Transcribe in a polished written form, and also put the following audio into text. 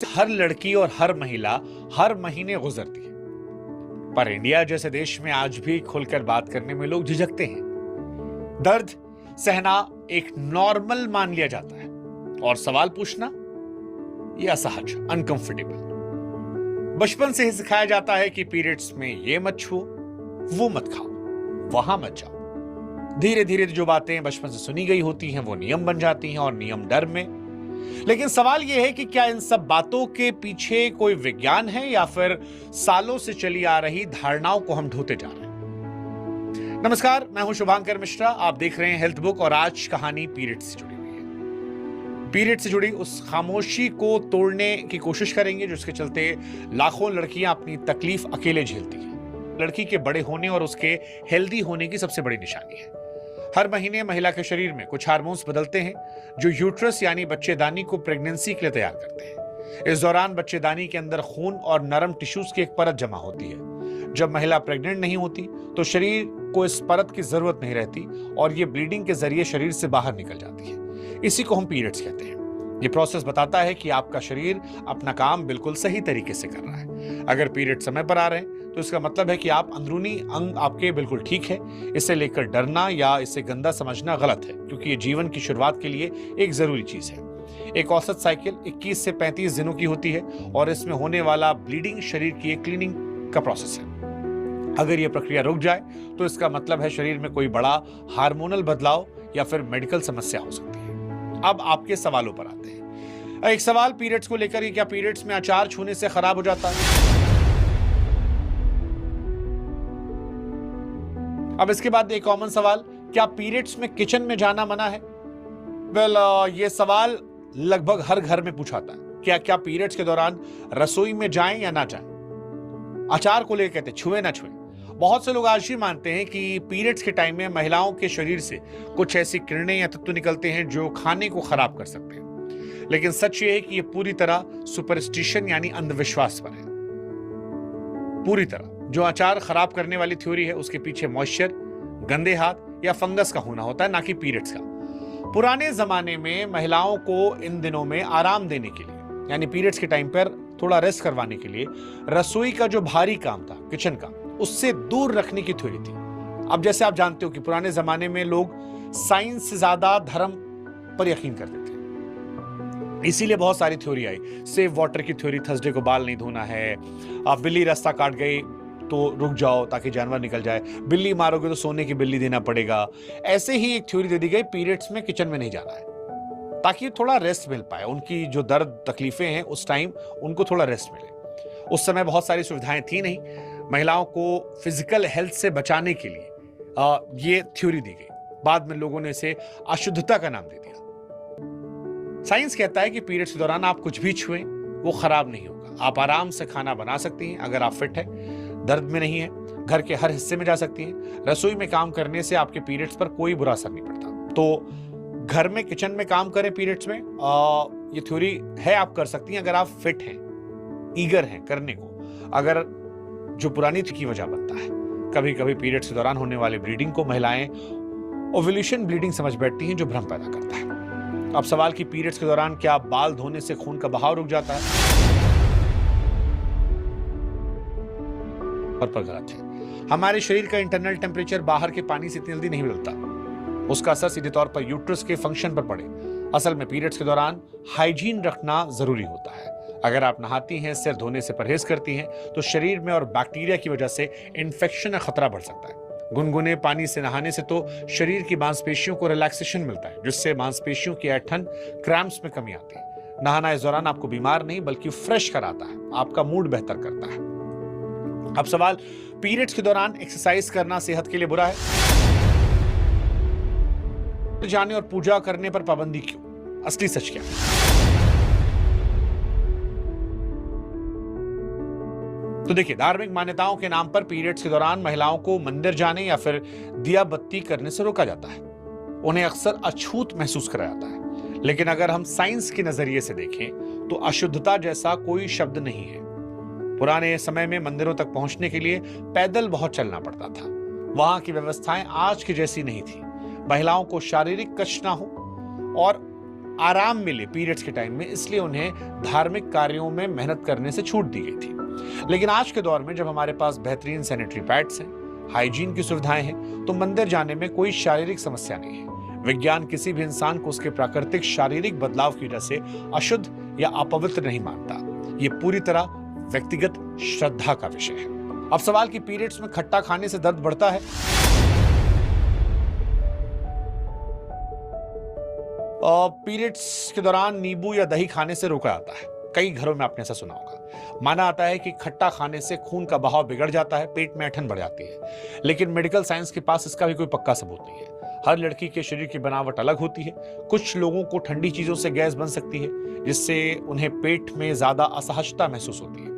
हर लड़की और हर महिला हर महीने गुजरती है, पर इंडिया जैसे देश में आज भी खुलकर बात करने में लोग झिझकते हैं। दर्द सहना एक नॉर्मल मान लिया जाता है और सवाल पूछना यह असहज, अनकंफर्टेबल। बचपन से ही सिखाया जाता है कि पीरियड्स में ये मत छुओ, वो मत खाओ, वहां मत जाओ। धीरे धीरे जो बातें बचपन से सुनी गई होती हैं वो नियम बन जाती हैं और नियम डर में। लेकिन सवाल यह है कि क्या इन सब बातों के पीछे कोई विज्ञान है या फिर सालों से चली आ रही धारणाओं को हम ढोते जा रहे हैं। नमस्कार, मैं हूं शुभांकर मिश्रा। आप देख रहे हैं हेल्थ बुक और आज कहानी पीरियड से जुड़ी हुई है। पीरियड से जुड़ी उस खामोशी को तोड़ने की कोशिश करेंगे जिसके चलते लाखों लड़कियां अपनी तकलीफ अकेले झेलती हैं। लड़की के बड़े होने और उसके हेल्दी होने की सबसे बड़ी निशानी है। हर महीने महिला के शरीर में कुछ हार्मोन्स बदलते हैं जो यूट्रस यानी बच्चेदानी को प्रेगनेंसी के लिए तैयार करते हैं। इस दौरान बच्चेदानी के अंदर खून और नरम टिश्यूज की एक परत जमा होती है। जब महिला प्रेग्नेंट नहीं होती तो शरीर को इस परत की जरूरत नहीं रहती और ये ब्लीडिंग के जरिए शरीर से बाहर निकल जाती है। इसी को हम पीरियड्स कहते हैं। ये प्रोसेस बताता है कि आपका शरीर अपना काम बिल्कुल सही तरीके से कर रहा है। अगर पीरियड समय पर आ रहे हैं तो इसका मतलब है कि आप अंदरूनी अंग आपके बिल्कुल ठीक है। इसे लेकर डरना या इसे गंदा समझना गलत है, क्योंकि ये जीवन की शुरुआत के लिए एक जरूरी चीज है। एक औसत साइकिल 21 से 35 दिनों की होती है और इसमें होने वाला ब्लीडिंग शरीर की एक क्लीनिंग का प्रोसेस है। अगर यह प्रक्रिया रुक जाए तो इसका मतलब है शरीर में कोई बड़ा हार्मोनल बदलाव या फिर मेडिकल समस्या हो सकती है। अब आपके सवालों पर आते हैं। एक सवाल पीरियड्स को लेकर, क्या पीरियड्स में अचार छूने से खराब हो जाता है? अब इसके बाद एक कॉमन सवाल, क्या पीरियड्स में किचन में जाना मना है? ये सवाल लगभग हर घर में पूछाता है। क्या पीरियड्स के दौरान रसोई में जाएं या ना जाएं? अचार को लेकर कहते छुए ना छुए। बहुत से लोग आज भी मानते हैं कि पीरियड्स के टाइम में महिलाओं के शरीर से कुछ ऐसी किरणें या तत्व निकलते हैं जो खाने को खराब कर सकते हैं। लेकिन सच ये है कि ये पूरी तरह सुपरस्टिशन यानी अंधविश्वास पर है। पूरी तरह जो अचार खराब करने वाली थ्योरी है उसके पीछे मॉइस्चर, गंदे हाथ या फंगस का होना होता है, ना कि पीरियड्स का। पुराने जमाने में महिलाओं को इन दिनों में आराम देने के लिए यानी पीरियड्स के टाइम पर थोड़ा रेस्ट करवाने के लिए रसोई का जो भारी काम था किचन का, उससे दूर रखने की थ्योरी थी। अब जैसे आप जानते हो कि पुराने जमाने में लोग साइंस से ज्यादा धर्म पर यकीन करते थे, इसीलिए बहुत सारी थ्योरी आई। सेव वाटर की थ्योरी, थर्सडे को बाल नहीं धोना है, आप बिल्ली रास्ता काट गई तो रुक जाओ ताकि जानवर निकल जाए, बिल्ली मारोगे तो सोने की बिल्ली देना पड़ेगा। ऐसे ही एक थ्योरी दे दी गई, पीरियड्स में किचन में नहीं जाना है ताकि थोड़ा रेस्ट मिल पाए। उनकी जो दर्द तकलीफें हैं उस टाइम उनको थोड़ा रेस्ट मिले। उस समय बहुत सारी सुविधाएं थी नहीं, महिलाओं को फिजिकल हेल्थ से बचाने के लिए ये थ्योरी दी गई। बाद में लोगों ने इसे अशुद्धता का नाम दे दिया। साइंस कहता है कि पीरियड्स के दौरान आप कुछ भी छुएं वो खराब नहीं होगा। आप आराम से खाना बना सकती हैं अगर आप फिट है, दर्द में नहीं है, घर के हर हिस्से में जा सकती हैं। रसोई में काम करने से आपके पीरियड्स पर कोई बुरा असर नहीं पड़ता। तो घर में किचन में काम करें पीरियड्स में, ये थ्योरी है, आप कर सकती हैं अगर आप फिट हैं, ईगर हैं करने को। अगर जो पुरानी की वजह बनता है, कभी कभी पीरियड्स के दौरान होने वाले ब्लीडिंग को महिलाएं ओव्यूलेशन ब्लीडिंग समझ बैठती हैं, जो भ्रम पैदा करता है। अब सवाल कि पीरियड्स के दौरान क्या बाल धोने से खून का बहाव रुक जाता है? पर गलत है। हमारे शरीर का इंटरनल टेम्परेचर बाहर के पानी से इतनी जल्दी नहीं बदलता। उसका असर सीधे तौर पर यूट्रस के फंक्शन पर पड़े। असल में पीरियड्स के दौरान हाइजीन रखना जरूरी होता है। अगर आप नहाती हैं, सिर धोने से परहेज करती हैं, तो शरीर में और बैक्टीरिया की वजह से इन्फेक्शन का खतरा बढ़ सकता है। गुनगुने पानी से नहाने से तो शरीर की मांसपेशियों को रिलैक्सेशन मिलता है, जिससे मांसपेशियों की ऐंठन, क्रैम्प्स में कमी आती है। नहाना इस दौरान आपको बीमार नहीं बल्कि फ्रेश कराता है, आपका मूड बेहतर करता है। अब सवाल, पीरियड्स के दौरान एक्सरसाइज करना सेहत के लिए बुरा है? जाने और पूजा करने पर पाबंदी क्यों? असली सच क्या है? तो देखिए, धार्मिक मान्यताओं के नाम पर पीरियड्स के दौरान महिलाओं को मंदिर जाने या फिर दिया बत्ती करने से रोका जाता है। उन्हें अक्सर अछूत महसूस कराया जाता है। लेकिन अगर हम साइंस के नजरिए से देखें तो अशुद्धता जैसा कोई शब्द नहीं है। पुराने समय में मंदिरों तक पहुंचने के लिए पैदल बहुत चलना पड़ता था। वहां की व्यवस्थाएं आज की जैसी नहीं थी। महिलाओं को शारीरिक कष्ट ना हो और आराम मिले पीरियड्स के टाइम में, इसलिए उन्हें धार्मिक कार्यों में मेहनत करने से छूट दी गई थी। लेकिन आज के दौर में जब हमारे पास बेहतरीन सैनिटरी पैड्स हैं, हाइजीन की सुविधाएं हैं, तो मंदिर जाने में कोई शारीरिक समस्या नहीं है। विज्ञान किसी भी इंसान को उसके प्राकृतिक शारीरिक बदलाव की वजह से अशुद्ध या अपवित्र नहीं मानता। ये पूरी तरह व्यक्तिगत श्रद्धा का विषय है। अब सवाल कि पीरियड्स में खट्टा खाने से दर्द बढ़ता है? पीरियड्स के दौरान नींबू या दही खाने से रोका जाता है। कई घरों में आपने ऐसा सुना होगा। माना आता है कि खट्टा खाने से खून का बहाव बिगड़ जाता है, पेट में ऐंठन बढ़ जाती है। लेकिन मेडिकल साइंस के पास इसका भी कोई पक्का सबूत नहीं है। हर लड़की के शरीर की बनावट अलग होती है। कुछ लोगों को ठंडी चीजों से गैस बन सकती है, जिससे उन्हें पेट में ज्यादा असहजता महसूस होती है।